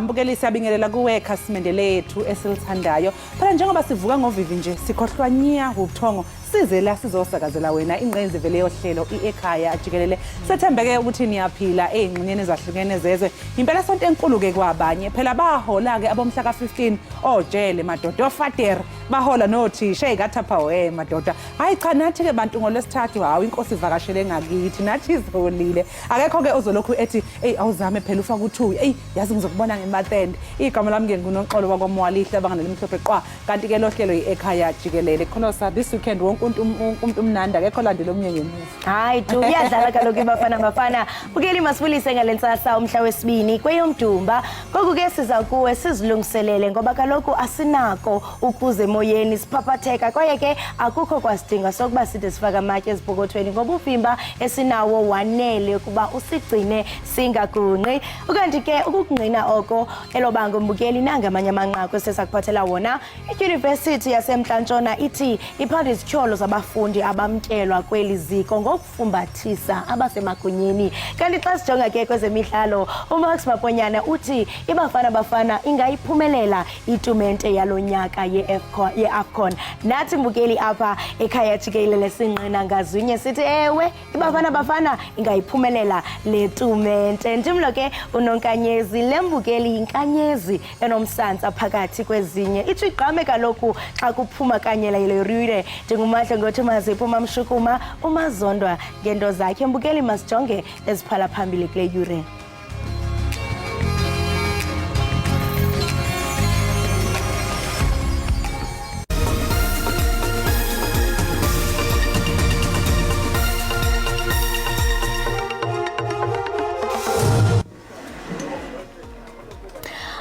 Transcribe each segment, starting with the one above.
mbukeli siyabingelela kuwe khasimende lethu esilithandayo. Phela njengoba sivuka ngovivi nje sikhohlwa nya ubuthongo size la sizosakazela wena ingqenzi vele yohlelo Ekhaya Jikelele. Sethembeke ukuthi niyaphila ezingxenyeni ezahlukene zezwe. Impela sonto enkulu ke kwabanye. Phela bahola ke abomhla ka15 ojele madoda ofader bahola nothisha egathapha madoda. Hayi cha nathi ke bantu ngolwesithathu hawu inkosi ivakashele ngakithi nathi izolile. Akekho ke ozolokhu ethi awuzame phela ufaka u2 yazi ngizokubona ngemathende. Igama lami ke nguNoxolo wakwaMwalihle abanganelimhlophe qwa kanti ke lo hlelo Ekhaya Jikelele. Khonosa this weekend wonke umuntu umnanda akekho landela omnye ngemuva. Hayi tu iyadlala kaloku ibafana bafana. Bukeli masibulise ngalensasa umhla wesibini kweyomdumba. Ngoku ke siza kuwe sizilungiselele ngoba kaloku asinako ukuze emoyeni siphaphatheka kwaye ke akukho kwasidinga sokuba side sifaka amatye ezibhokothweni ngoba uvimba esinawo wanele kuba usigcine singagungqi. Ukanti ke ukungqina oko elobanga umbukeli nangamanye amanqaku esesakuphathela wona. iUniversity yaseMntla-Ntshona ithi iphatha izityholo zabafundi abamkelwa kweli ziko ngokufumbathisa abasemagunyeni. Kanti xa sijonga ke kwezemidlalo uMax Maponyane uthi ibafana bafana ingayiphumelela itumente yalonyaka ye-AFCON. Nathi mbukeli apha Ekhaya Jikelele sinqina ngazinye sithi ewe ibafana bafana ingayiphumelela le tumente. Ndimlo ke unonkanyezi lembukeli inkanyezi enomsantsa phakathi kwezinye. Ithi igqame kaloku xa kuphuma kanye la ile ndingumahle ngothomazi iphuma mshukuma umazondwa ngento zakhe. Mbukeli masijonge eziphala phambili kule yure.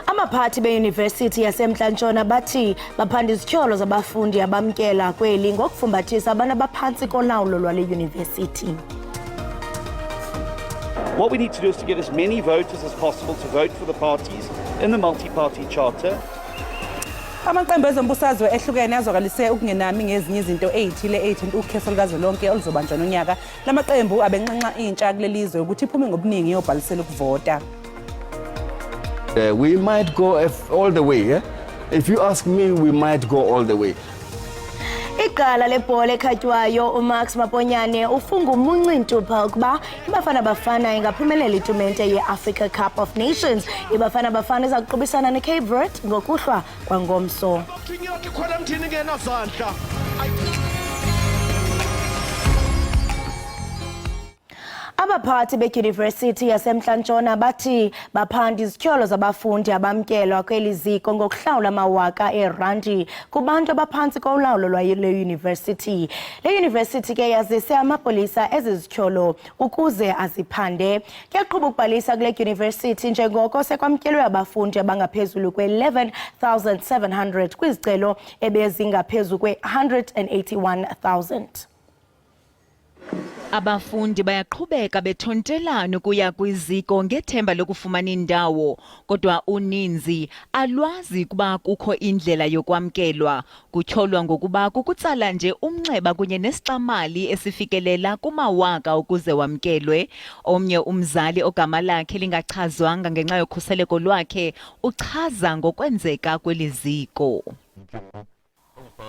Abaphathi beUniversity yaseMntla-Ntshona bathi baphanda izityholo zabafundi abamkela kweli ngokufumbathisa abantu abaphantsi kolawulo lwale university. What we need to do is to get as many voters as possible to vote for the parties in the multi-party charter. Amaqembu ezombusazwe ehlukene azokalise ukungenami ngezinye izinto ezithile 18 ukhetho likazwelonke oluzobanjwa nonyaka. Lamaqembu abenqanqa intsha kulelizwe ukuthi iphume ngobuningi yobhalisela ukuvota. We might go all the way. Yeah? If you ask me, we might go all the way. Iqala lebhola ekhatywayo uMax Maponyane ufunga umuncintu pha ukuba ibafana bafana ingaphumelela itumente ye-Africa Cup of Nations. Ibafana bafana izakuqubisana neCape Verde ngokuhlwa kwangomso. Abaphathi beUniversity yaseMntla-Ntshona bathi baphanda izityholo zabafundi abamkelwa kweli ziko ngokuhlawula amawaka eerandi kubantu abaphantsi kolawulo lwale university. Le university ke yazise amapolisa ezizityholo ukuze aziphande. Kuyaqhuba ukubhalisa kule university njengoko sekwamkelwe abafundi abangaphezulu kwe-11,700 kwizicelo ebezingaphezulu kwe-181,000. Abafundi bayaqhubeka bethontelana kuya kwiziko ngethemba lokufumana indawo kodwa uninzi alwazi kuba kukho indlela yokwamkelwa. Kutyholwa ngokuba kukutsala nje umnxeba kunye nesixamali esifikelela kumawaka ukuze wamkelwe. Omnye umzali ogama lakhe lingachazwanga ngenxa yokhuseleko lwakhe uchaza ngokwenzeka kweli ziko.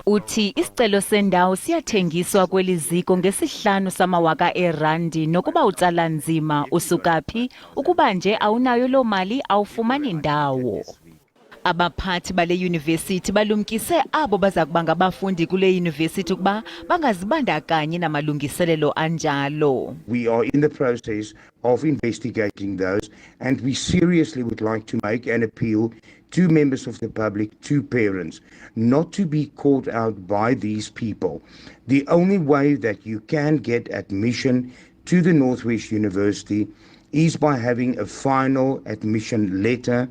Uthi isicelo sendawo siyathengiswa kweli ziko ngesihlanu samawaka eerandi nokuba utsala nzima usukaphi ukuba nje awunayo loo mali awufumani indawo. Abaphathi bale university balumkise abo baza kuba ngabafundi kule university ukuba bangazibandakanyi namalungiselelo anjalo. We are in the process of investigating those and we seriously would like to make an appeal to members of the public, to parents, not to be caught out by these people. The only way that you can get admission to the Northwest University is by having a final admission letter,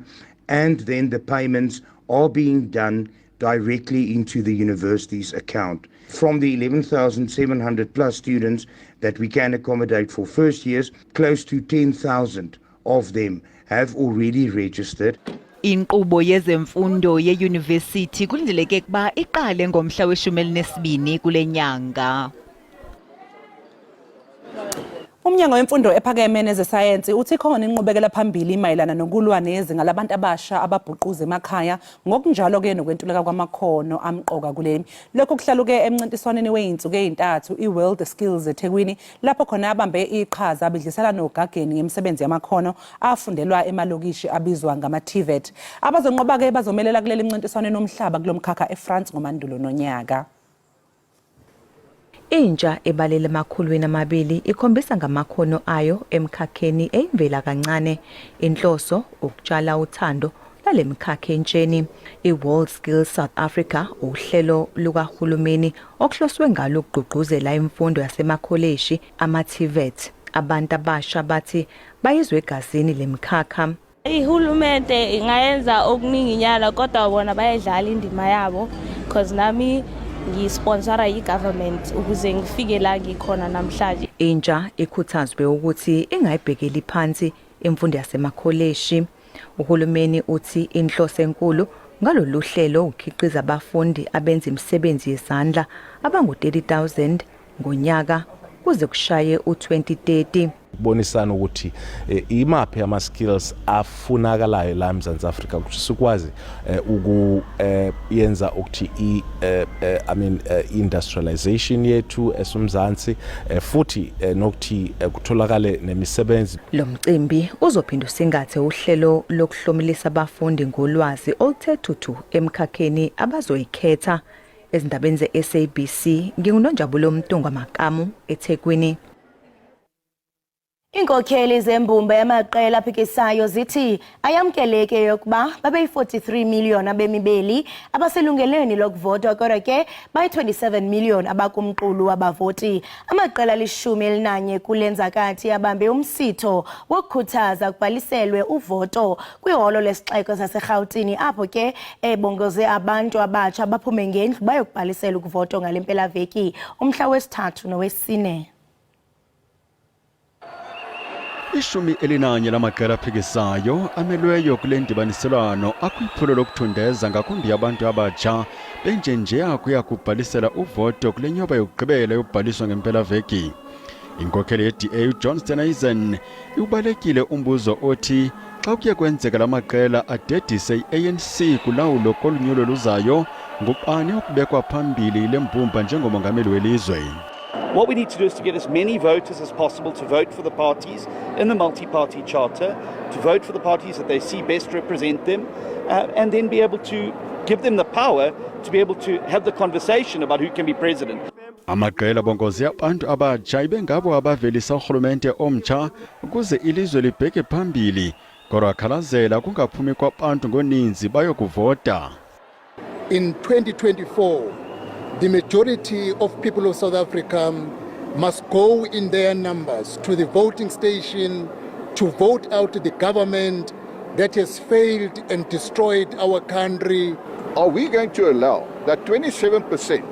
and then the payments are being done directly into the university's account. From the 11,700 plus students that we can accommodate for first years, close to 10,000 of them have already registered. Inkqubo yezemfundo yeYunivesithi kulindeleke ukuba iqale ngomhla we-12 kule nyanga. Umnyango wemfundo ephakeme nezesayensi uthi khona inqubekela phambili mayelana nokulwa nezinga labantu abasha ababhuquza emakhaya ngokunjalo ke nokwentuleka kwamakhono amqoka kuleli. Lokho kuhlaluke emncintiswaneni weyinsuku ezintathu iWorld Skills eThekwini lapho khona abambe iqhaza abidlisela nogageni ngemisebenzi yamakhono afundelwa emalokishi abizwa ngama-TVET. Abazonqoba ke bazomelela kuleli mncintiswaneni omhlaba kulomkhakha eFrance ngomandulo nonyaka. Intsha ebalele emakhulwini amabili ikhombisa ngamakhono ayo emkhakheni eyimvela kancane. Inhloso ukutshala uthando lalemkhakha entsheni. iWorld Skills South Africa uhlelo lukahulumeni okuhloswe ngalo ukugqugquzela imfundo yasemakholeji ama-TVET. Abantu abasha bathi bayizwe egazini lemkhakha. Ihulumende ingayenza okuninginyana kodwa bona bayadlala indima yabo because nami ngisponsora i-government ukuze ngifike la ngikhona namhlanje. Intsha ikhuthazwe ukuthi ingayibhekeli phansi imfundo yasemakholeji. Uhulumeni uthi inhloso enkulu ngalolu hlelo ukhiqiza abafundi abenza imisebenzi yezandla abangu-30,000 ngonyaka kuze kushaye u-2030. Bonisana ukuthi imaphi ama skills afunakalayo la eMzantsi Afrika ukuthi sikwazi ukuyenza ukuthi industrialization yethu esumzansi futhi nokuthi kutholakale nemisebenzi. Lo mcimbi uzophinda usingathe uhlelo lokuhlomelisa abafundi ngolwazi oluthe thuthu emkhakheni abazoyikhetha. Ezindabeni ze-SABC ngingunonjabulo Mtunga Makamu eThekwini. Inkokheli zembumba yamaqela aphikisayo zithi ayamkeleke yokuba babe-43 million abemibeli abaselungelweni lokuvota kodwa ke bayi-27 million abakumqulu wabavoti. Amaqela ali-11 kulenzakathi abambe umsitho wokukhuthaza kubhaliselwe uvoto kwihholo lesixeko saseRhawutini apho ke ebongoze abantu abatsha abaphume ngendlu bayokubhalisela ukuvoto ngalempelaveki umhla wesithathu nowesine. Ishumi elinanye lamaqela aphikisayo amelweyo kule ndibaniselwano akwiphulo lokuthundeza ngakumbi abantu abatsha benjenje akuya kubhalisela uvoto kule nyoba yokugqibela yobhaliswa ngempelaveki. Inkokheli ye-DA uJohnston Eisen ubalekile umbuzo othi xa kuye kwenzeka lamaqela adedise i-ANC kulawulo kolunyulo luzayo ngubani okubekwa phambili lembumba njengomongameli welizwe. What we need to do is to get as many voters as possible to vote for the parties in the multi-party charter, to vote for the parties that they see best represent them, and then be able to give them the power to be able to have the conversation about who can be president. Amaqela bongozi abantu abatsha ibengabo abavelisa urhulumente omtsha ukuze ilizwe libheke phambili kodwa khalazela kungaphumi kwabantu ngoninzi bayokuvota. In 2024, the majority of people of South Africa must go in their numbers to the voting station to vote out the government that has failed and destroyed our country. Are we going to allow that 27%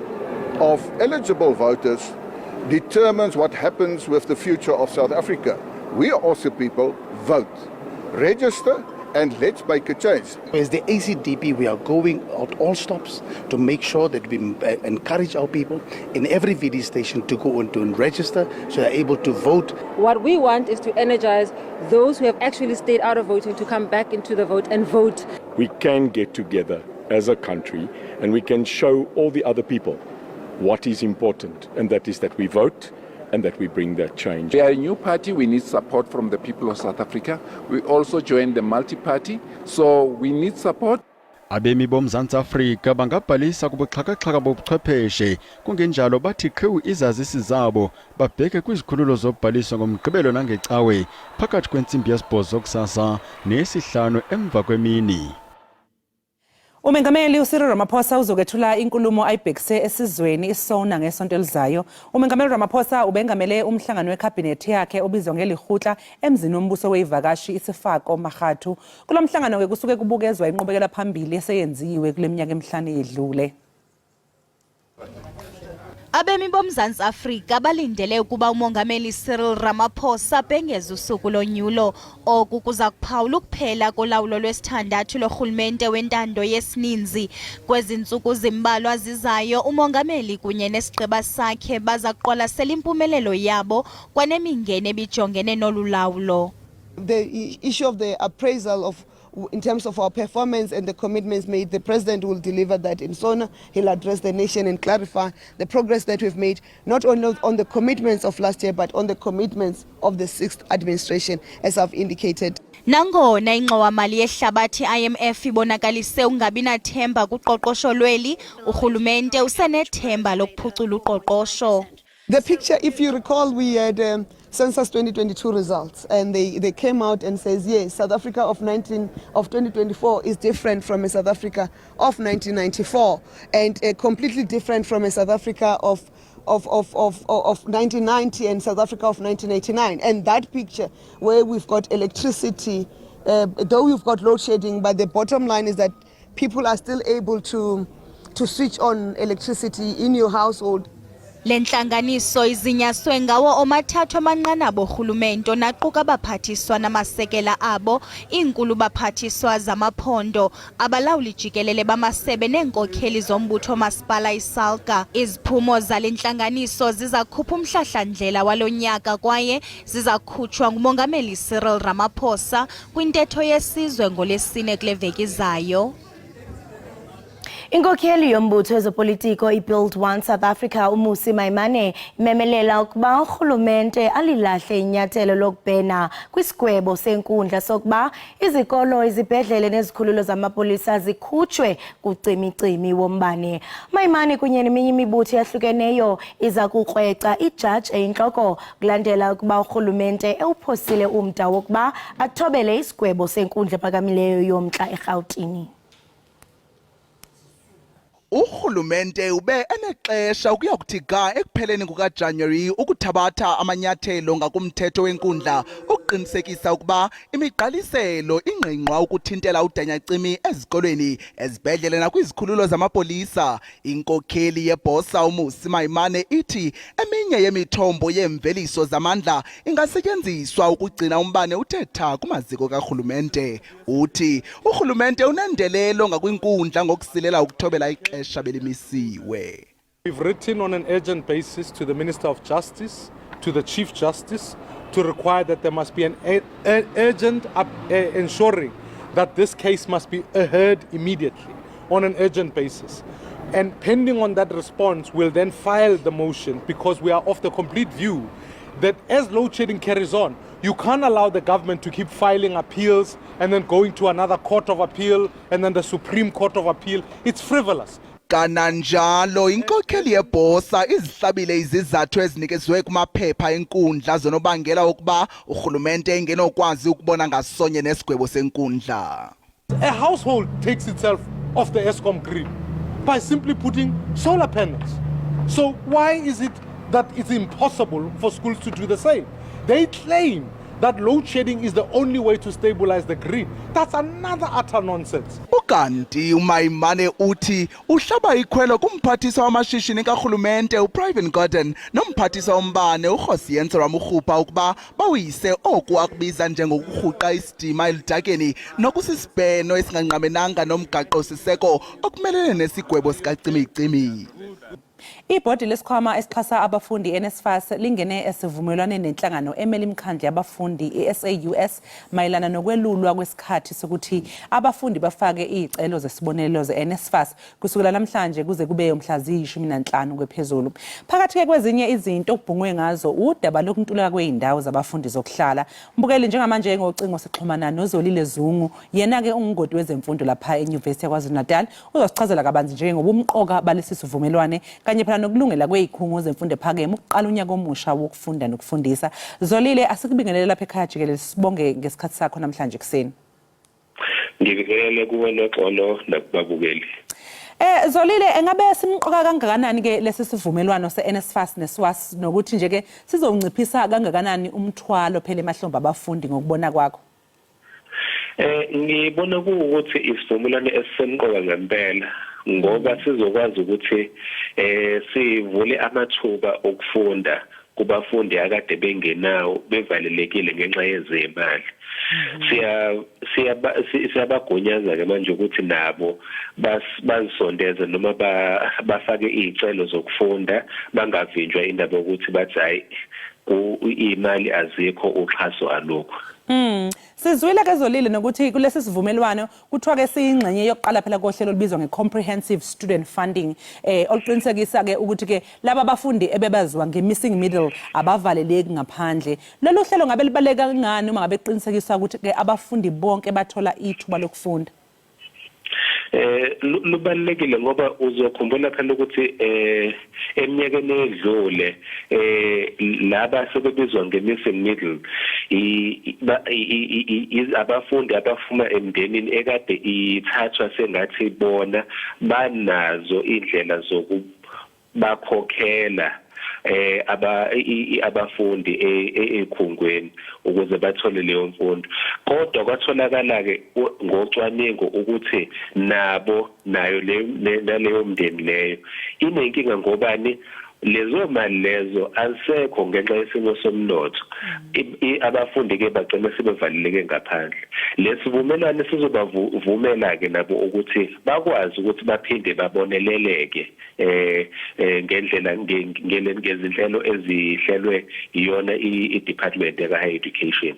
of eligible voters determines what happens with the future of South Africa? We are also people, vote, register, and let's make a change. As the ACDP, we are going at all stops to make sure that we encourage our people in every VD station to go and to register so they're able to vote. What we want is to energize those who have actually stayed out of voting to come back into the vote and vote. We can get together as a country and we can show all the other people what is important, and that is that we vote and that we bring that change. We are a new party, we need support from the people of South Africa. We also joined the multi-party, so we need support. Abemi boMzantsi Afrika bangabhalisa kubuxhakaxhaka bobuchwepheshe kungenjalo bathi qhiwu izazisi zabo babheke kwizikhululo zobhaliso ngomgqibelo nangecawe phakathi kwentsimbi yesibhozo kusasa neyesihlanu emva kwemini. Umengameli uCyril Ramaphosa uzokethula inkulumo ayibhekise esizweni isona ngesonto elizayo. Umengameli Ramaphosa ubengamele umhlangano wekhabhinethi yakhe obizwa ngelihutla emzini wombuso weyivakashi isifako Magathu. Kulomhlangano ke kusuke kubukezwa inqubekela phambili eseyenziwe kule minyaka emihlanu edlule. Abemi boMzantsi Afrika balindele ukuba umongameli Cyril Ramaphosa bhengeze usuku lonyulo. Oku kuza kuphawula ukuphela kolawulo lwesithandathu lorhulumente wentando yesininzi. Kwezi ntsuku zimbalwa zizayo, umongameli kunye nesigqeba sakhe baza kuqwalasela impumelelo yabo kwanemingeni ebijongene nolu lawulo. The issue of the appraisal of in terms of our performance and the commitments made, the President will deliver that in SONA. He'll address the nation and clarify the progress that we've made, not only on the commitments of last year, but on the commitments of the 6th administration, as I've indicated. Nangona ingxowa-mali yehlabathi IMF ibonakalise ungabi nathemba kuqoqosho lweli, urhulumente usenethemba lokuphucula uqoqosho. The picture, if you recall, we had Census 2022 results, and they came out and says, yes, South Africa of 2024 is different from a South Africa of 1994, and completely different from a South Africa of 1990 and South Africa of 1989. And that picture where we've got electricity, though we've got load shedding, but the bottom line is that people are still able to switch on electricity in your household. Lentlanganiso izinyaswe ngawo omathathu amanqanaba orhulumente naquka abaphathiswa namasekela abo, iinkulu baphathiswa zamaphondo, abalawuli jikelele bamasebe neenkokheli zombutho masipala iSalga. Iziphumo zale ntlanganiso ziza kukhupha umhlahlandlela walo nyaka kwaye ziza kukhutshwa ngumongameli Cyril Ramaphosa kwintetho yesizwe ngoLwesine kule veki izayo. Inkokheli yombutho wezopolitiko iBuild One South Africa uMmusi Maimane imemelela ukuba urhulumente alilahle inyathelo lokubhena kwisigwebo senkundla sokuba izikolo, izibhedlele nezikhululo zamapolisa zikhutshwe kucimicimi wombane. Maimane kunye neminye imibutho yahlukeneyo iza kukrweca ijaji eyintloko kulandela ukuba urhulumente ewuphosile umda wokuba athobele isigwebo senkundla ephakamileyo yomntla eRhawutini. Urhulumente ube enexesha ukuya kuthi ga ekupheleni kukaJanuary ukuthabatha amanyathelo ngakumthetho wenkundla ukuqinisekisa ukuba imigqaliselo ingqingqwa ukuthintela udanyacimi ezikolweni, ezibhedlele nakwizikhululo zamapolisa. Inkokheli yebosa uMmusi Maimane ithi eminye yemithombo yeemveliso zamandla ingasetyenziswa ukugcina umbane uthetha kumaziko karhulumente. Uthi urhulumente unendelelo ngakwinkundla ngokusilela ukuthobela ixesha. We've written on an urgent basis to the Minister of Justice, to the Chief Justice, to require that there must be an urgent ensuring that this case must be heard immediately on an urgent basis. And pending on that response, we'll then file the motion, because we are of the complete view that as load shedding carries on, you can't allow the government to keep filing appeals and then going to another court of appeal and then the Supreme Court of Appeal. It's frivolous. Kananjalo inkokheli yebosa izihlabile izizathu ezinikezwe kumaphepha enkundla zonobangela ukuba urhulumente engenokwazi ukubona ngasonye nesigwebo senkundla. A household takes itself off the Eskom grid by simply putting solar panels. So why is it that it's impossible for schools to do the same? They claim that load shedding is the only way to stabilize the grid. That's another utter nonsense. Ukanti uMaimane uthi uhlaba ikhwelo kumphathiswa wamashishini karhulumente uPrivate Gordon nomphathiswa wombane uRhosiyense Ramukhupa ukuba bawuyise oku akubiza njengokurhuqa isidima elidakeni nokusisibheno esinganqamenanga nomgaqo-siseko okumelene nesigwebo sikacimicimi. Ibhodi lesikhwama esixhasa abafundi NSFAS lingene esivumelwaneni nenhlangano emele imikhandlu yabafundi iSAUS mayelana nokwelulwa kwesikhathi sokuthi abafundi bafake izicelo zesibonelelo zeNSFAS kusukela namhlanje kuze kube mhla zi-15 kwephezulu. Phakathi kwezinye izinto okubhungwe ngazo udaba lokuntuleka kweindawo zabafundi zokuhlala. Mbukeli njengamanje ngocingo sixhumana noZolile Zungu, yena ke ungungodi wezemfundo lapha eUniversity yaKwaZulu-Natal, uzosichazela kabanzi njengobumqoka balesi sivumelwane kanye phela nokulungela kwezikhungo zemfundo ephakeme ukuqala unyaka omusha wokufunda nokufundisa. Zolile, asikubingelele lapha ekhaya Jikelele, sibonge ngesikhathi sakho namhlanje kuseni. Ngibingelele kuwe noxolo nakubabukeli. Zolile, engabe simqoka kangakanani ke lesi sivumelwano seNSFAS neSWAS nokuthi nje ke sizonciphisa kangakanani umthwalo phela emahlombe abafundi ngokubona kwakho? Ngibona ukuthi isivumelwano esisemqoka ngempela ngoba sizokwazi ukuthi sivule amathuba okufunda kubafundi akade bengenawo bevalelekile ngenxa yezemali. Siyabagunyaza ke manje ukuthi nabo bazisondeze noma bafake izicelo zokufunda bangavinjwa indaba ukuthi bathi hayi imali azikho uxhaso alokho. Sizwile ke Zolile nokuthi kulesi sivumelwano kuthiwa ke siyingxenye yokuqala phela kohlelo olubizwa nge-comprehensive student funding oluqinisekisa ke ukuthi ke laba abafundi ebebaziwa nge-missing middle abavaleleki ngaphandle. Lolu hlelo ngabe libaleka kangani uma ngabe qinisekisa ukuthi ke abafundi bonke bathola ithuba lokufunda? Lubalekile ngoba uzokhumbula phela ukuthi eminyakeni edlule laba sebebizwa nge-missing middle abafundi abafuma emndenini ekade ithathwa sengathi bona banazo indlela zokubakhokhela abafundi ekhungweni ukuze bathole leyo mfundo. Kodwa kwatholakala ke ngocwaningo ukuthi nabo nayo leyo mndeni leyo inenkinga ngobani lezo mali lezo asekho ngenxa yesimo somnotho. Abafundi ke bagcina sebevaleleke ngaphandle. Lesivumelwano sizobavumela ke nabo ukuthi bakwazi ukuthi baphinde baboneleleke ngendlela ngezinhlelo ezihlelwe iyona i-department ya higher education.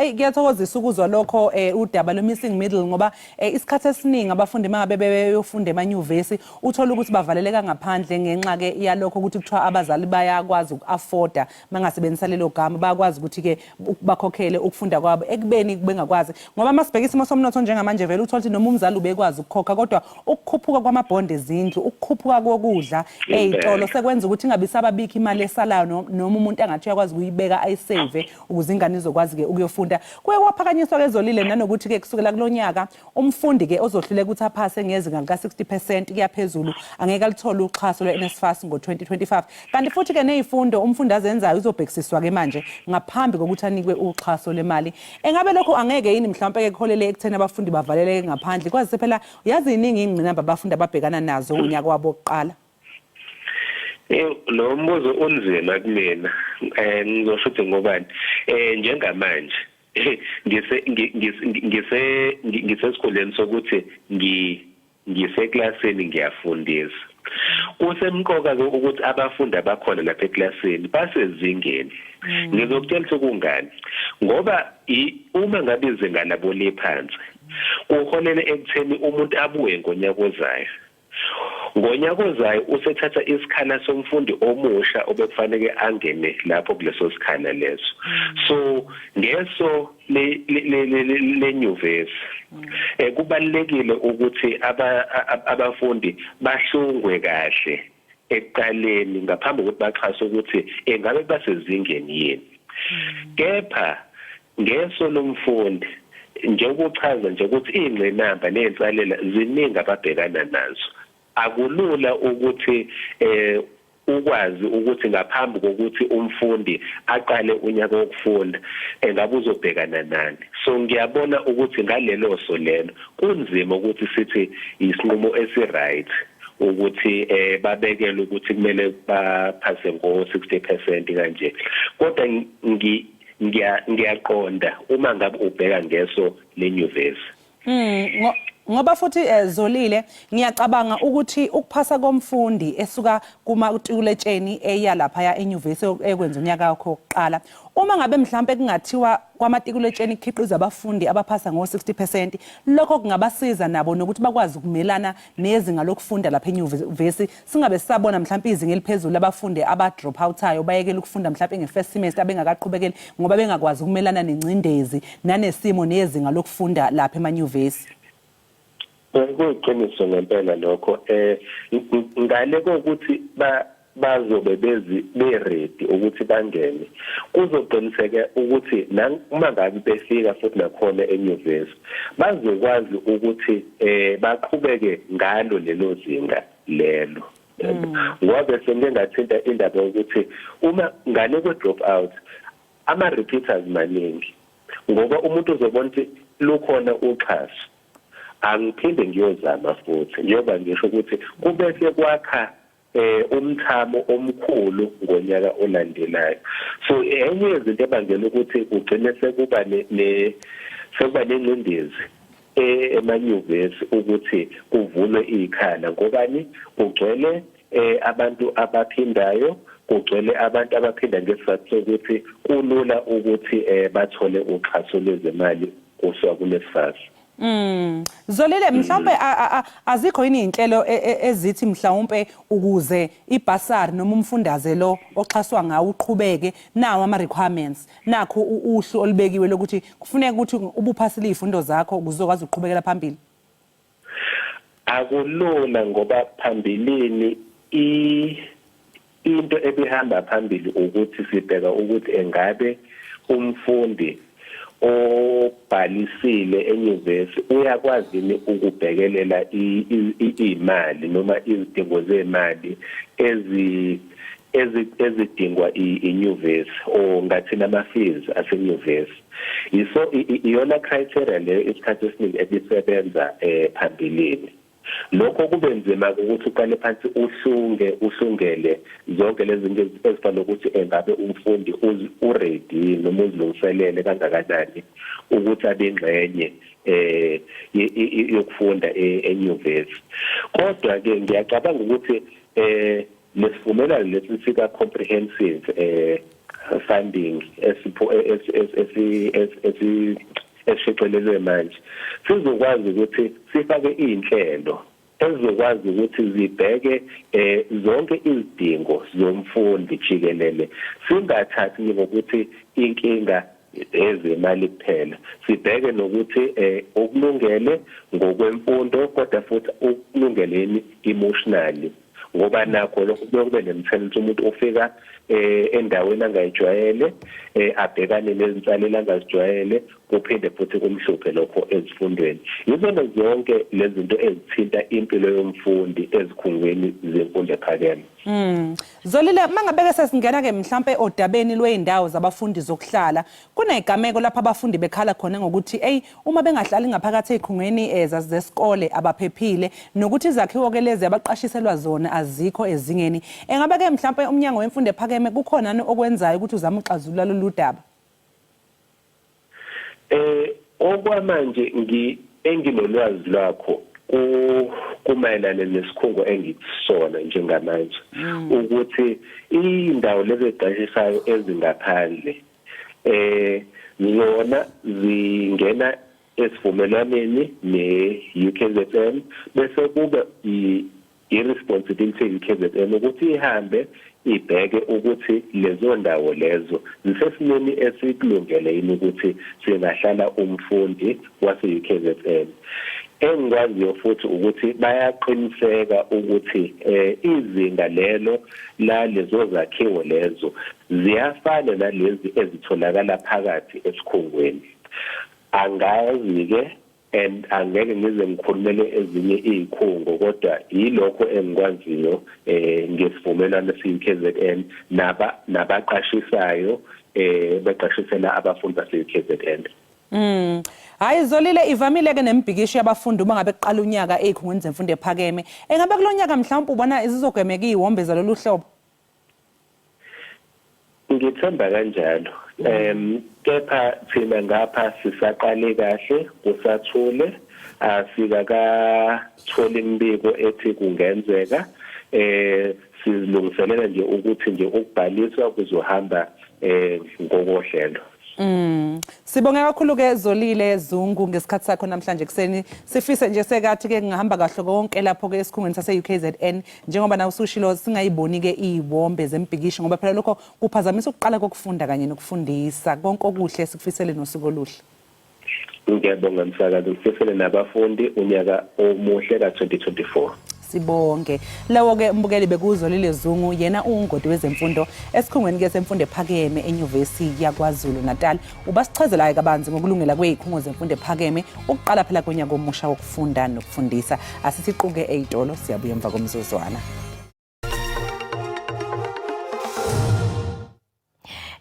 Ngiyathokozisa ukuzwa lokho udaba lo-missing middle ngoba isikhathi esiningi abafundi mangabe beyofunda emanyuvesi uthola ukuthi bavaleleka ngaphandle ngenxa ke yalokho ukuthi kuthiwa abazali bayakwazi uku-afforda mangasebenzisa lelo gama bayakwazi ukuthi ke bakhokhele ukufunda kwabo ekubeni bengakwazi ngoba masibheka isimo somnotho njengamanje vele uthola ukuthi noma umzali ubekwazi ukukhokha kodwa ukukhuphuka kwamabhondi ezindlu ukukhuphuka kokudla ezitolo sekwenza ukuthi ingabe sababikho imali esalayo noma umuntu angathi uyakwazi ukuyibeka ayisave ukuze ingane izokwazi ke ukuyofunda. Kuye kwaphakanyiswa ke Zolile nanokuthi ke kusukela kulonyaka umfundi ke ozohluleka ukuthi aphase ngezinga lika 60% kuyaphezulu angeke alithole uxhaso lwe-NSFAS ngo-2025. Kanti futhi ke nezifundo umfundi azenzayo uzobhekisiswa ke manje ngaphambi kokuthi anikwe uxhaso lemali. Engabe lokho angeke yini mhlawumbe ke kuholele ekutheni abafundi bavaleleke ngaphandle kwazi phela yazi iningi ingqinamba abafundi ababhekana nazo unyaka wabo wokuqala? Lo mbuzo unzima kumina ngizosho ukuthi ngobani njengamanje ngisesikoleni sokuthi ngiseklasini ngiyafundisa. Kusemqoka ke ukuthi abafundi abakhona lapha eklasini basezingeni. Ngizokutshela ukuthi kungani ngoba uma ngabe izinga labo liphansi kuholele ekutheni umuntu abuye ngonyaka ozayo. Ngonyaka ozayo usethatha isikhala somfundi omusha obekufanele angene lapho kuleso sikhala leso. So ngeso le nyuvesi kubalekile ukuthi abafundi bahlungwe kahle ekuqaleni ngaphambi kokuthi baxhase ukuthi engabe basezingeni yini. Kepha ngeso lomfundi njengokuchaza nje ukuthi ingqinamba nezinsalela ziningi ababhekana nazo. Akulula ukuthi ukwazi ukuthi ngaphambi kokuthi umfundi aqale unyaka wokufunda engabe uzobhekana nani. So ngiyabona ukuthi ngalelo solelo kunzima ukuthi sithi isinqumo esiright ukuthi babekele ukuthi kumele baphase ngo-60% kanje. Kodwa ngiyaqonda uma ngabe ubheka ngeso lenyuvesi. Ngoba futhi Zolile ngiyacabanga ukuthi ukuphasa komfundi esuka kumatikuletsheni eyalapha ya enyuvesi ekwenza unyaka wakhe wokuqala uma ngabe mhlambe kungathiwa kwamatikuletsheni ikhiqiza abafundi abaphasa ngo-60% lokho kungabasiza nabo nokuthi bakwazi ukumelana nezinga lokufunda lapha enyuvesi singabe sisabona mhlambe izinga eliphezulu abafundi aba-drop out-ayo bayekela ukufunda mhlambe nge-first semester bengakaqhubekeli ngoba bengakwazi ukumelana nengcindezi nanesimo nezinga lokufunda lapha emanyuvesi. Kuyiqiniso ngempela lokho ngale kokuthi bazobe be-ready ukuthi bangene kuzoqiniseka ukuthi uma ngabe befika futhi nakhona enyuvesi bazokwazi ukuthi baqhubeke ngalo lelo zinga lelo. Ngoba sengingathinta indaba ukuthi uma ngale kwe-drop out ama-repeaters maningi ngoba umuntu uzobona ukuthi lukhona uxhaso angiphinde ngiyozama futhi njengoba ngisho ukuthi kubese kwakha umthamo omkhulu ngonyaka olandelayo. So enye yezinto ebangela ukuthi ugcine sekuba nengcindezi emanyuvesi ukuthi kuvulwe ikhala ngobani kugcwele abantu abaphindayo, kugcwele abantu abaphinda ngesizathu sokuthi kulula ukuthi bathole uxhaso lwezemali kusuka kuNSFAS. Zolile mhlawumbe azikho yini inhlelo ezithi mhlawumbe ukuze ibasari noma umfundaze lo oxhaswa ngawo uqhubeke nawo ama requirements nakho uhlu olubekiwe lokuthi kufuneka ukuthi ubuphasile izifundo zakho ukuzokwazi uqhubekela phambili? Akulula ngoba phambilini into ebihamba phambili ukuthi sibheka ukuthi engabe umfundi obhalisile enyuvesi uyakwazi ukubhekelela imali noma izidingo zemali ezidingwa inyuvesi o ngathi nama fees asenyuvesi. Yiso iyona criteria leyo isikhathi esiningi ebisebenza phambilini. Lokho kubenzima ukuthi uqale phansi uhlungele zonke lezi zinto ezifana nokuthi engabe umfundi uready noma uzilungiselele kangakanani ukuthi abe ingxenye yokufunda enyuvesi. Kodwa ke ngiyacabanga ukuthi lesivumelwano lesi sika comprehensive funding esishicilelwe manje sizokwazi ukuthi sifake inhlelo ezokwazi ukuthi zibheke zonke izidingo zomfundi jikelele, singathathi ngokuthi inkinga ezemali kuphela, sibheke nokuthi okulungele ngokwemfundo kodwa futhi okulungeleni emotionally ngoba nakho lokho kube nemthelela umuntu ofika endaweni angayijwayele abhekane nezinsalela angazijwayele kuphinde futhi kumhluphe lokho ezifundweni. Yizona zonke lezi zinto ezithinta impilo yomfundi ezikhungweni zemfundo ephakeme. Zolile mangabeke sesingena ke mhlambe odabeni lweindawo zabafundi zokuhlala kunegameko lapha abafundi bekhala khona ngokuthi uma bengahlali ngaphakathi ezikhungweni zesikole abaphephile nokuthi izakhiwo ke lezi abaqashiselwa zona azikho ezingeni. Engabe ke mhlambe umnyango wemfundo ephakeme kukhona okwenzayo ukuthi uzame uxazulula lolu daba? Okwamanje enginolwazi lwakho kumayelana nesikhungo engikisona njengamanje ukuthi indawo lezi eziqashisayo ezingaphandle zona zingena esivumelwaneni ne-UKZN bese kube i-responsibility ye-UKZN ukuthi ihambe ibheke ukuthi lezo ndawo lezo zisesimeni esikulungele yini ukuthi singahlala umfundi wase-UKZN. Engikwaziyo futhi ukuthi bayaqiniseka ukuthi izinga lelo la lezo zakhiwo lezo ziyafana nalezi ezitholakala phakathi esikhungweni. Angazi-ke and angeke ngize ngikhulumele ezinye izikhungo kodwa yilokho engikwaziyo ngesivumelwano se-UKZN nabaqashisayo baqashisela abafundi base-UKZN. Hayi Zolile ivamile ke nembhikisho yabafundi uma ngabe kuqala unyaka ezikhungweni zemfundo ephakeme. Engabe kulonyaka mhlawumbe ubona izizogwemeka izihombe zalolu hlobo? Ngithemba kanjalo. Kepha thina ngapha sisaqale kahle kusathule afika kathola imbiko ethi kungenzeka sizilungiselela nje ukuthi nje ukubhaliswa kuzohamba ngokohlelo. Sibonga kakhulu ke Zolile Zungu ngesikhathi sakho namhlanje kuseni. Sifise nje sekathi ke ngihamba kahle konke lapho ke esikhungweni sase-UKZN njengoba nawe usushilo singayiboni ke izihombe zembhikisho ngoba phela lokho kuphazamisa ukuqala kokufunda kanye nokufundisa. Konke okuhle sikufisele nosuku oluhle. Ngiyabonga msakazi, ngifisele nabafundi unyaka omuhle ka-2024. Sibonge. Lawo ke mbukeli bekuzolile Zungu yena ungodi wezemfundo esikhungweni ke semfundo ephakeme eNyuvesi yaKwaZulu Natal. Ubasichazela kabanzi ngokulungela kwezikhungo zemfundo ephakeme ukuqala phela konyaka omusha wokufunda nokufundisa. Asisiquke ezitolo siyabuya emva komzuzwana.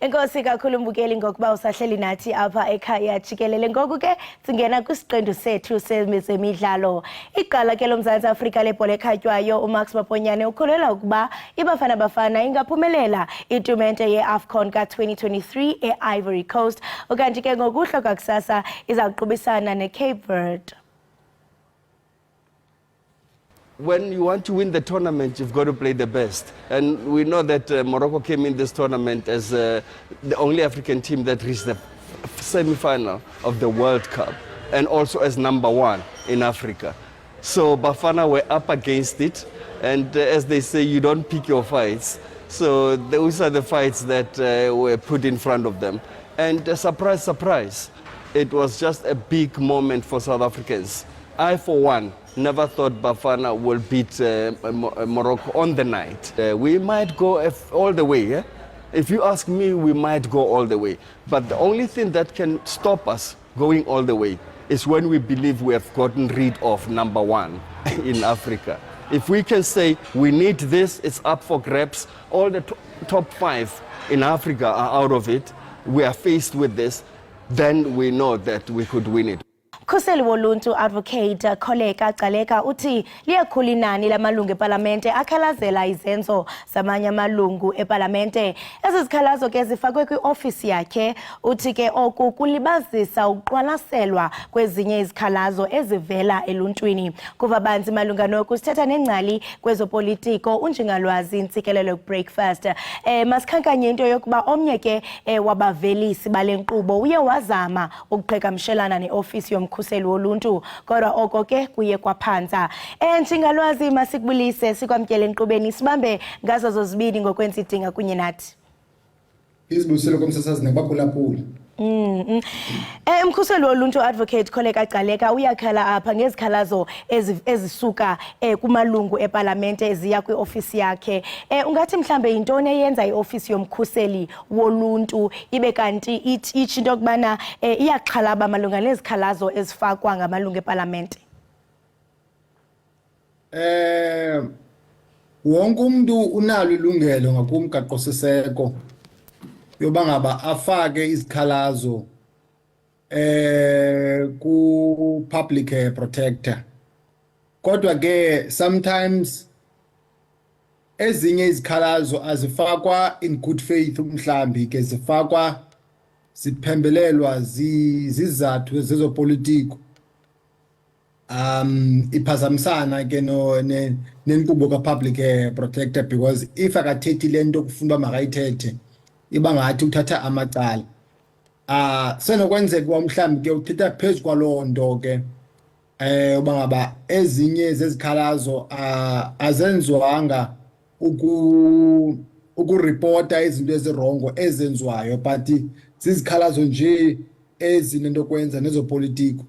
Enkosi kakhulu mbukeli ngokuba usahleli nathi apha ekhaya Jikelele. Ngoku ke singena kwisiqendu sethu semidlalo. Iqala ke loMzantsi Afrika lebhola ekhatywayo uMax Maponyane ukholelwa ukuba iBafana Bafana ingaphumelela itumente yeAFCON ka-2023 eIvory Coast. Ukanti ke ngokuhlwa kwakusasa izawuqubisana neCape Verde. When you want to win the tournament, you've got to play the best. And we know that Morocco came in this tournament as the only African team that reached the semi-final of the World Cup, and also as #1 in Africa. So Bafana were up against it, and as they say, you don't pick your fights. So those are the fights that were put in front of them. And surprise, surprise, it was just a big moment for South Africans. I, for one, never thought Bafana will beat Morocco on the night. We might go all the way. Yeah? If you ask me, we might go all the way. But the only thing that can stop us going all the way is when we believe we have gotten rid of #1 in Africa. If we can say we need this, it's up for grabs, all the top 5 in Africa are out of it, we are faced with this, then we know that we could win it. Khuseli woluntu advocate Kholeka Gcaleka uthi liyakhula inani lamalungu eParlamente akhalazela izenzo zamanye amalungu eParlamente. Ezi zikhalazo ke zifakwe kwiofisi yakhe. Uthi ke oku kulibazisa ukuqwalaselwa kwezinye izikhalazo ezivela eluntwini. Kuva banzi malunga noku sithetha nengcali kwezopolitiko unjingalwazi Jikelele breakfast. Masikhankanye into yokuba omnye ke wabavelisi bale nkqubo uye wazama ukuqhagamshelana neofisi Khuseli woluntu kodwa oko ke kuye kwaphantsa. Njingalwazi masikubulise sikwamkele enkqubeni sibambe ngazo zozibini ngokwenza idinga kunye nathi. Izibuselo komsasazi nabaphulaphula. Umkhuseli woluntu advocate Kholeka Gcaleka uyakhala apha ngezikhalazo ezisuka kumalungu eParlamente eziya kwiofisi yakhe. Ungathi mhlambe yintoni eyenza iofisi yomkhuseli woluntu ibe kanti ithi into kubana iyaxhalaba malunga nezikhalazo ezifakwa ngamalungu eParlamente? Wonke umuntu unalo ilungelo ngakumgaqo siseko yoba ngaba afake izikhalazo ku public protector. Kodwa ke sometimes ezinye izikhalazo azifakwa in good faith, mhlambi ke zifakwa ziphembelelwa zizathu zezopolitiko. Iphazamisana ke nenkqubo ka public protector, because if akathethi lento kufuna makayithethe iba ngathi uthatha amacala. Senokwenzeka mhlambi ke uthetha phezu kwaloo nto ke uba ngaba ezinye zezikhalazo azenziwanga ukuripota izinto ezirongo ezenziwayo, but zizikhalazo nje ezinento kwenza nezopolitiko.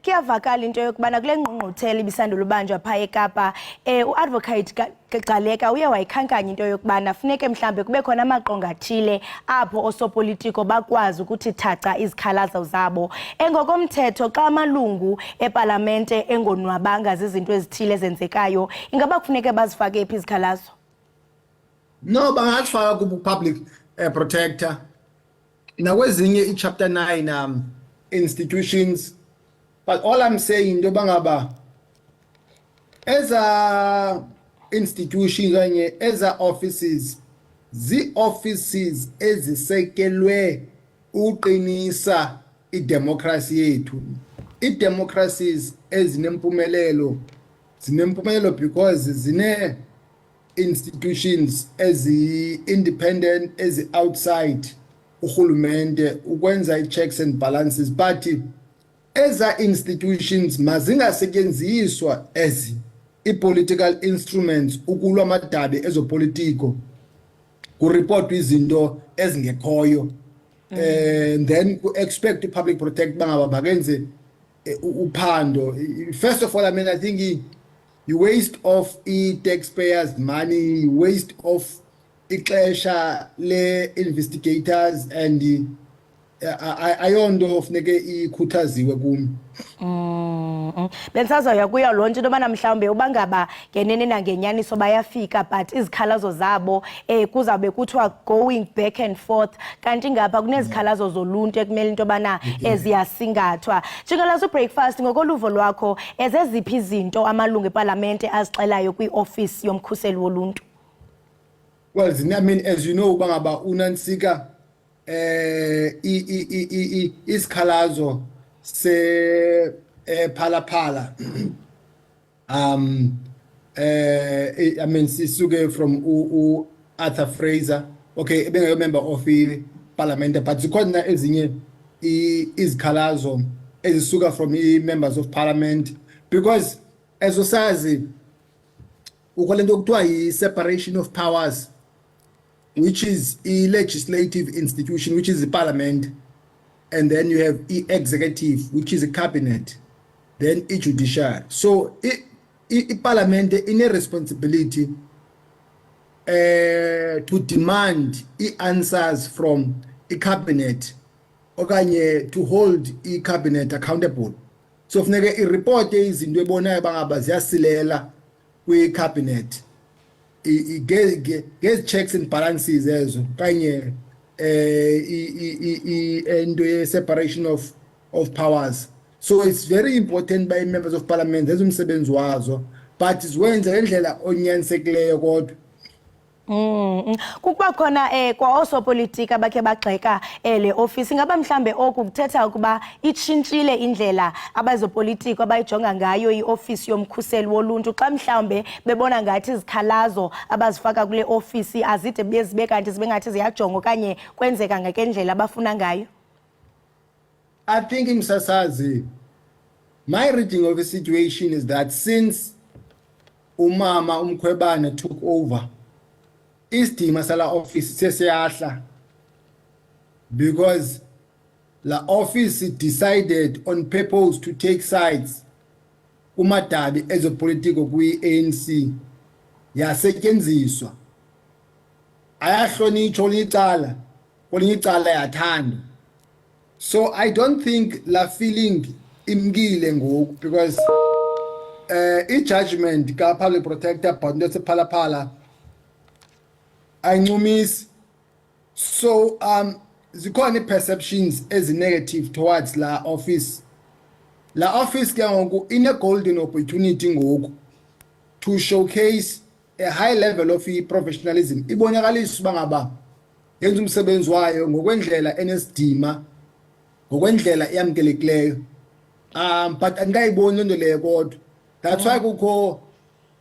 Kuyavakala into yokubana kule ngqungquthela ibisandula ubanjwa pha eKapa uadvocate Gcaleka uye wayikhankanya into yokubana funeke mhlambe kube khona amaqonga athile apho osopolitiko bakwazi ukuthi thaca izikhalazo zabo. Ngokomthetho xa amalungu eParlamente engonwabanga zizinto ezithile ezenzekayo ingaba kufuneke bazifake ephi izikhalazo? No, bangazifaka ku public protector nakwezinye ichapter 9 institutions. But all I'm saying into bangaba eza institutions kanye eza offices offices ezisekelwe uqinisa idemocracy yethu. Idemocracies zinempumelelo because zine institutions ezi-independent, ezi-outside urhulumente ukwenza i-checks and balances, but eza institutions mazingasetyenziswa as i-political instruments ukulwa amadabi ezopolitiko, kuripotwa izinto ezingekhoyo. And then expect i-public protect bangaba bakenze uphando. First of all, I mean, I think you waste of taxpayers' money, waste of ixesha le investigators and ayonto ofuneke ikhuthaziwe kumi. Bensazoya kuyo lonke into bana mhlawumbe ubangaba ngenene nangenyaniso bayafika but izikhalazo zabo kuzabe kuthiwa going back and forth kanti ngapha kunezikhalazo zoluntu ekumele into bana eziyasingathwa. Njengalazo breakfast ngokoluvo lwakho ezeziphi izinto amalungu eParlamente azixelayo kwi-office yomkhuseli woluntu? Well, I mean, as you know, bangaba unansika isikhalazo se phala I mean sisuke from Arthur Fraser, okay, bengayo member of Parliament, but zikhona ezinye izikhalazo ezisuka from members of Parliament, because as usazi ukolento kuthiwa yi-separation of powers, which is a legislative institution, which is the Parliament, and then you have executive, which is a cabinet, then a judiciary. So Parliament in a responsibility to demand answers from a cabinet, okanye to hold a cabinet accountable. So funeke i-report izinto ebonayo bangaba ziyasilela kwi-cabinet, get checks and balances ezo kanye into separation of powers. So it's very important by members of Parliament ezumsebenzi wazo, but izwenza ngendlela onyansekileyo kodwa. Kukuba khona kwa osopolitika bakhe bagxeka le office, ngaba mhlambe oku kuthetha ukuba itshintshile indlela abazopolitiko abayijonga ngayo ioffice yomkhuseli woluntu xa mhlambe bebona ngathi izikhalazo abazifaka kule office azide bezibe kanti zibe ngathi ziyajonga okanye kwenzeka ngendlela abafuna ngayo? I think Msasazi, my reading of the situation is that since umama uMkhwebane took over, isidima sala office sesiyahla, because la office decided on purpose to take sides kumadabi ezopolitiko kwi-ANC yasetyenziswa, ayahlonitshwa olinye icala yathanda. So I don't think la feeling imkile ngoku, because i-judgment ka-public protector but into sephalaphala ayincumis. So zikhona i-perceptions ezi-negative towards la office. La office ke ngoku ine-golden opportunity ngoku to showcase a high level of professionalism. Ibonakalisa uba ngaba yenza umsebenzi wayo ngokwendlela enesidima, ngokwendlela eyamkelekileyo. But andikayiboni loo nto leyo kodwa. That's why kukho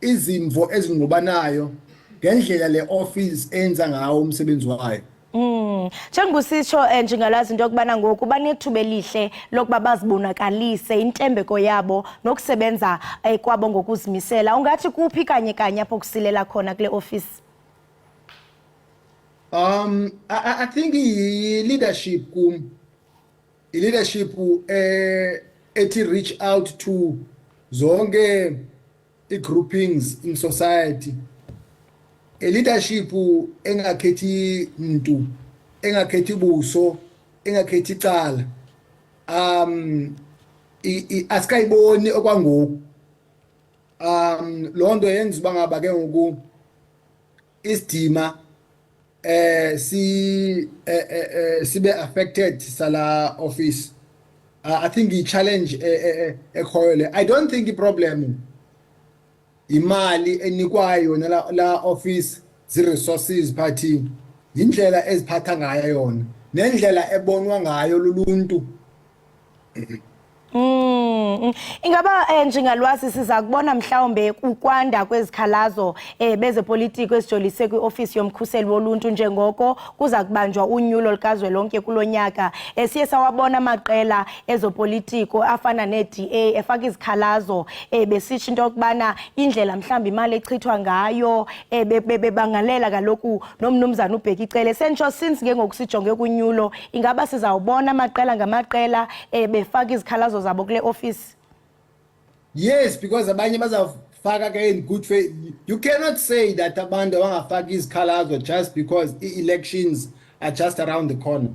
izimvo ezingqubanayo ngendlela le office enza ngawo umsebenzi wayo. Njengositsho njengalazi into yokubana ngoku banethuba elihle lokuba bazibonakalise intembeko yabo nokusebenza kwabo ngokuzimisela. Ungathi kuphi kanye kanye apho kusilela khona kule office? I think leadership ethi reach out to zonke groupings in society. A leadership engakhethi mntu, engakhethi buso, engakhethi icala. Asikayiboni okwangoku. Loo nto yenza uba ngaba ke ngoku isidima sibe affected sala office. I think i-challenge ekhoyo le. I don't think i-problem imali enikwayo la office zi-resources party, yindlela eziphatha ngayo yona nendlela ebonwa ngayo luluntu. Ingaba njengalwazi siza kubona mhlawumbe ukwanda kwezikhalazo bezepolitiko ezijolise kwi-office yomkhuseli woluntu njengoko kuza kubanjwa unyulo likazwelonke kulonyaka. Siye sawabona amaqela ezopolitiko afana ne-DA efaka izikhalazo besitsho into yokubana indlela mhlawumbe imali echithwa ngayo bebangalela kaloku nomnumzana uBhekicele. Sentsho since ngengokusijonge kunyulo, ingaba sizawubona amaqela ngamaqela befaka izikhalazo zabo kule office? Yes, because abanye bazafaka ke in good faith. You cannot say that abantu abangafaki izikhalazo just because elections are just around the corner.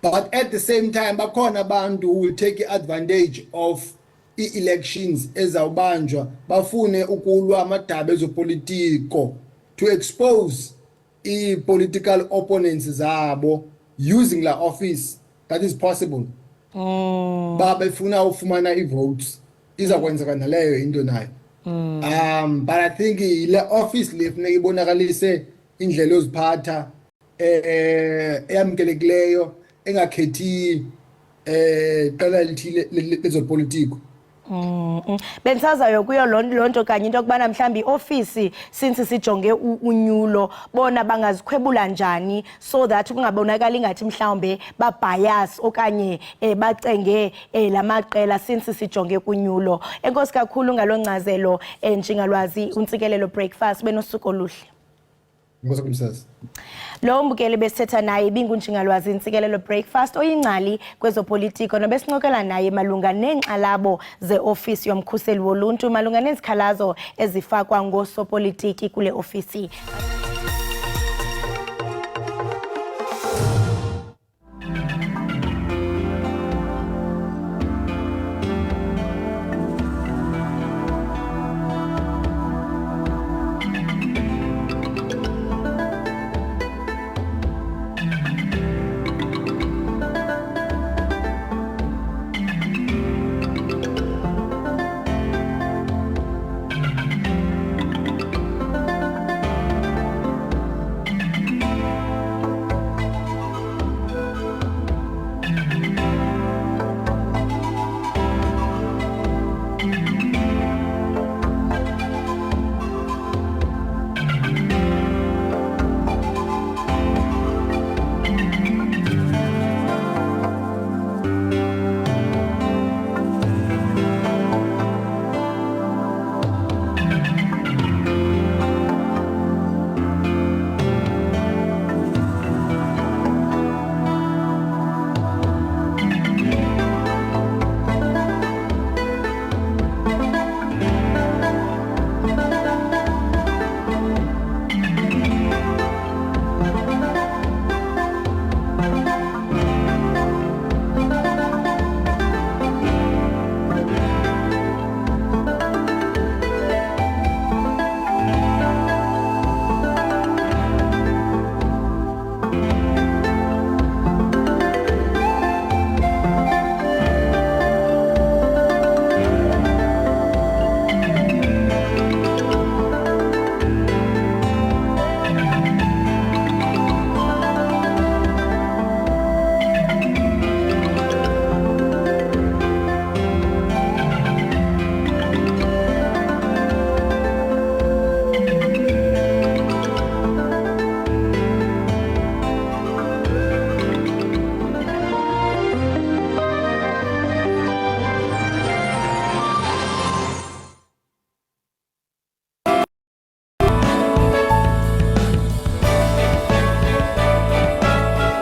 But at the same time, bakhona abantu who will take advantage of elections ezawubanjwa bafune ukulwa amadaba ezopolitiko to expose political opponents zabo using la office. That is possible. Befuna ufumana votes izakwenzeka naleyo into nayo. But I think le office le funeka ibonakalise indlela yoziphatha eyamkelekileyo engakhethi qela lithile lezopolitiko. Bensazayo kuyo lonto kanye into kubana mhlambi office since sijonge unyulo bona bangazikhwebula njani so that kungabonakala ingathi mhlawumbe ba bias okanye bacenge lamaqela since sijonge kunyulo. Enkosi kakhulu ngaloncazelo njingalwazi untsikelelo breakfast benosuku oluhle. Lo mbukeli besithetha naye ibingunjingalwazi intsikelelo breakfast oyingcali kwezopolitiko nobesinqokela naye malunga neenxalabo ze-ofisi yomkhuseli woluntu malunga nezikhalazo ezifakwa ngoosopolitiki kule ofisi.